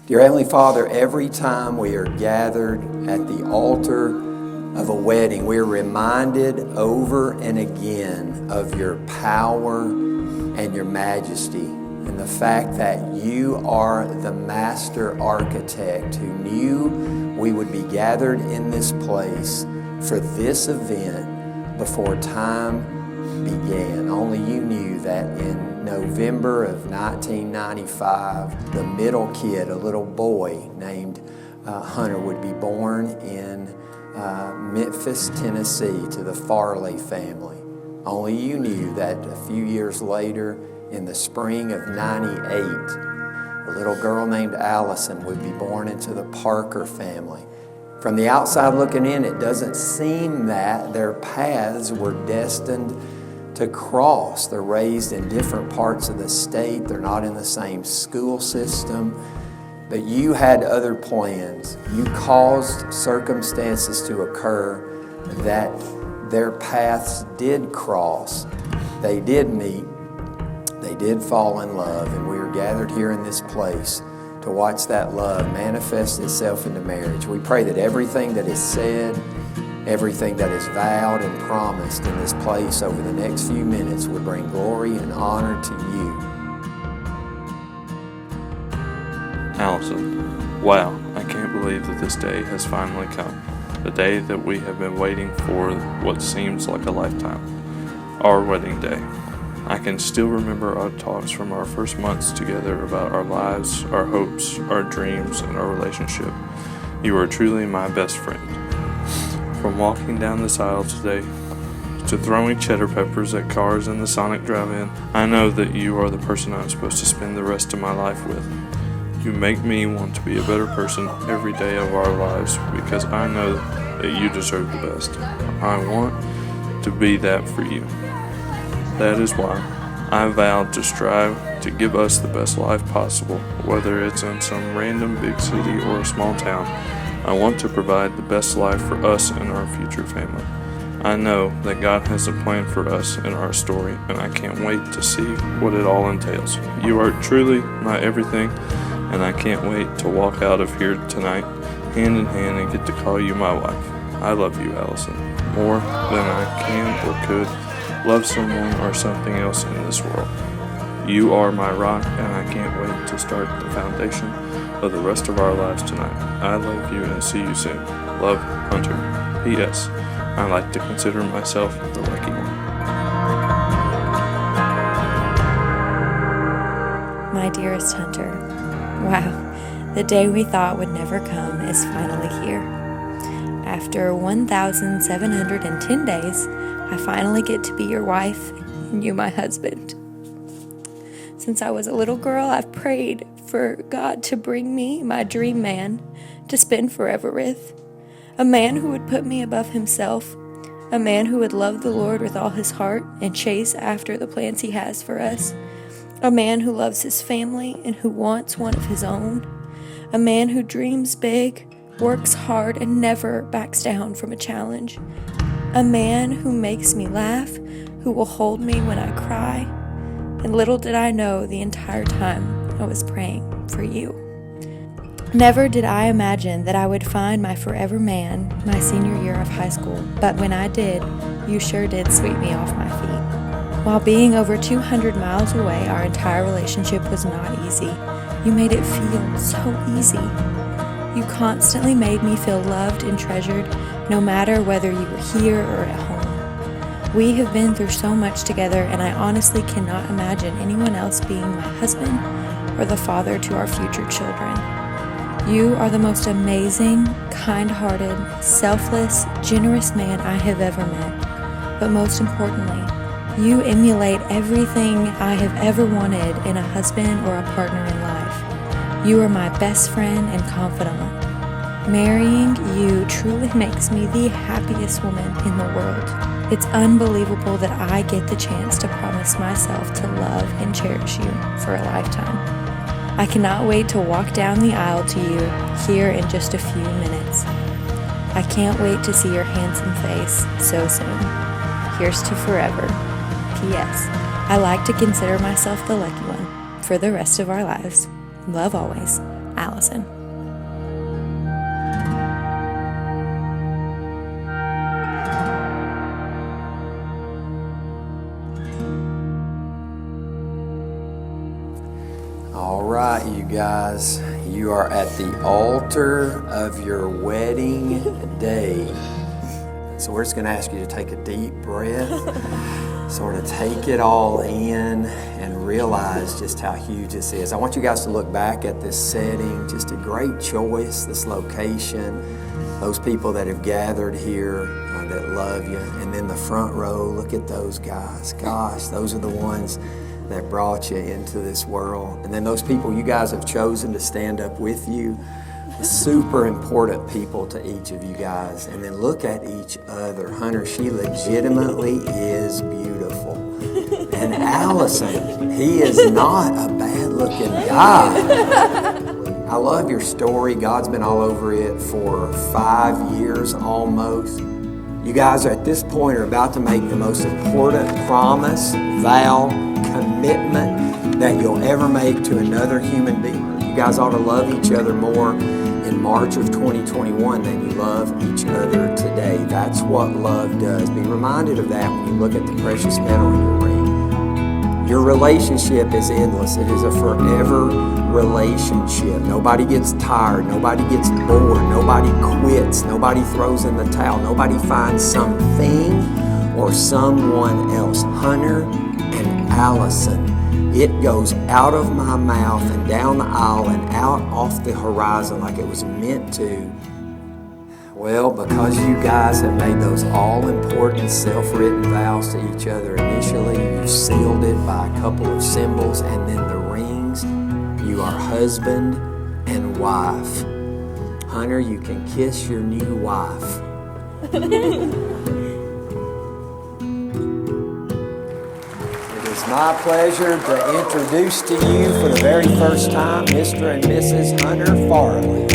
Dear Heavenly Father, every time we are gathered at the altar of a wedding, we're reminded over and again of your power and your majesty, and the fact that you are the master architect who knew we would be gathered in this place for this event before time began. Only you knew that in November of 1995, the middle kid, a little boy named Hunter, would be born in Memphis, Tennessee, to the Farley family. Only you knew that a few years later, in the spring of '98, a little girl named Allison would be born into the Parker family. From the outside looking in, it doesn't seem that their paths were destined to cross. They're raised in different parts of the state. They're not in the same school system. But you had other plans. You caused circumstances to occur that their paths did cross. They did meet. They did fall in love. And we are gathered here in this place to watch that love manifest itself into marriage. We pray that everything that is said, everything that is vowed and promised in this place over the next few minutes would bring glory and honor to you. Allison, wow, I can't believe that this day has finally come. The day that we have been waiting for what seems like a lifetime. Our wedding day. I can still remember our talks from our first months together about our lives, our hopes, our dreams, and our relationship. You are truly my best friend. From walking down this aisle today to throwing cheddar peppers at cars in the Sonic drive-in, I know that you are the person I'm supposed to spend the rest of my life with. You make me want to be a better person every day of our lives because I know that you deserve the best. I want to be that for you. That is why I vowed to strive to give us the best life possible, whether it's in some random big city or a small town. I want to provide the best life for us and our future family. I know that God has a plan for us in our story, and I can't wait to see what it all entails. You are truly my everything, and I can't wait to walk out of here tonight, hand in hand, and get to call you my wife. I love you, Allison, more than I can or could love someone or something else in this world. You are my rock, and I can't wait to start the foundation of the rest of our lives tonight. I love you and see you soon. Love, Hunter. P.S. I like to consider myself the lucky one. My dearest Hunter, wow, the day we thought would never come is finally here. After 1,710 days, I finally get to be your wife and you my husband. Since I was a little girl, I've prayed for God to bring me my dream man to spend forever with. A man who would put me above himself. A man who would love the Lord with all his heart and chase after the plans he has for us. A man who loves his family and who wants one of his own. A man who dreams big, works hard, and never backs down from a challenge. A man who makes me laugh, who will hold me when I cry. And little did I know the entire time I was praying for you. Never did I imagine that I would find my forever man my senior year of high school, but when I did, you sure did sweep me off my feet. While being over 200 miles away, our entire relationship was not easy. You made it feel so easy. You constantly made me feel loved and treasured, no matter whether you were here or at home. We have been through so much together, and I honestly cannot imagine anyone else being my husband or the father to our future children. You are the most amazing, kind-hearted, selfless, generous man I have ever met. But most importantly, you emulate everything I have ever wanted in a husband or a partner in life. You are my best friend and confidant. Marrying you truly makes me the happiest woman in the world. It's unbelievable that I get the chance to promise myself to love and cherish you for a lifetime. I cannot wait to walk down the aisle to you here in just a few minutes. I can't wait to see your handsome face so soon. Here's to forever. P.S. I like to consider myself the lucky one for the rest of our lives. Love always, Allison. All right, you guys, you are at the altar of your wedding day. So we're just going to ask you to take a deep breath, sort of take it all in and realize just how huge this is. I want you guys to look back at this setting, just a great choice, this location, those people that have gathered here that love you. And then the front row, look at those guys. Gosh, those are the ones that brought you into this world. And then those people you guys have chosen to stand up with you, super important people to each of you guys. And then look at each other. Hunter, she legitimately is beautiful. And Allison, he is not a bad-looking guy. I love your story. God's been all over it for 5 years almost. You guys are at this point are about to make the most important promise, vow, commitment that you'll ever make to another human being. You guys ought to love each other more in March of 2021 than you love each other today. That's what love does. Be reminded of that when you look at the precious metal in your ring. Your relationship is endless. It is a forever relationship. Nobody gets tired. Nobody gets bored. Nobody quits. Nobody throws in the towel. Nobody finds something or someone else. Hunter and Allison, it goes out of my mouth and down the aisle and out off the horizon like it was meant to. Well, because you guys have made those all-important self-written vows to each other initially, you sealed it by a couple of symbols and then the rings. You are husband and wife. Hunter, you can kiss your new wife. It's my pleasure to introduce to you for the very first time Mr. and Mrs. Hunter Farley.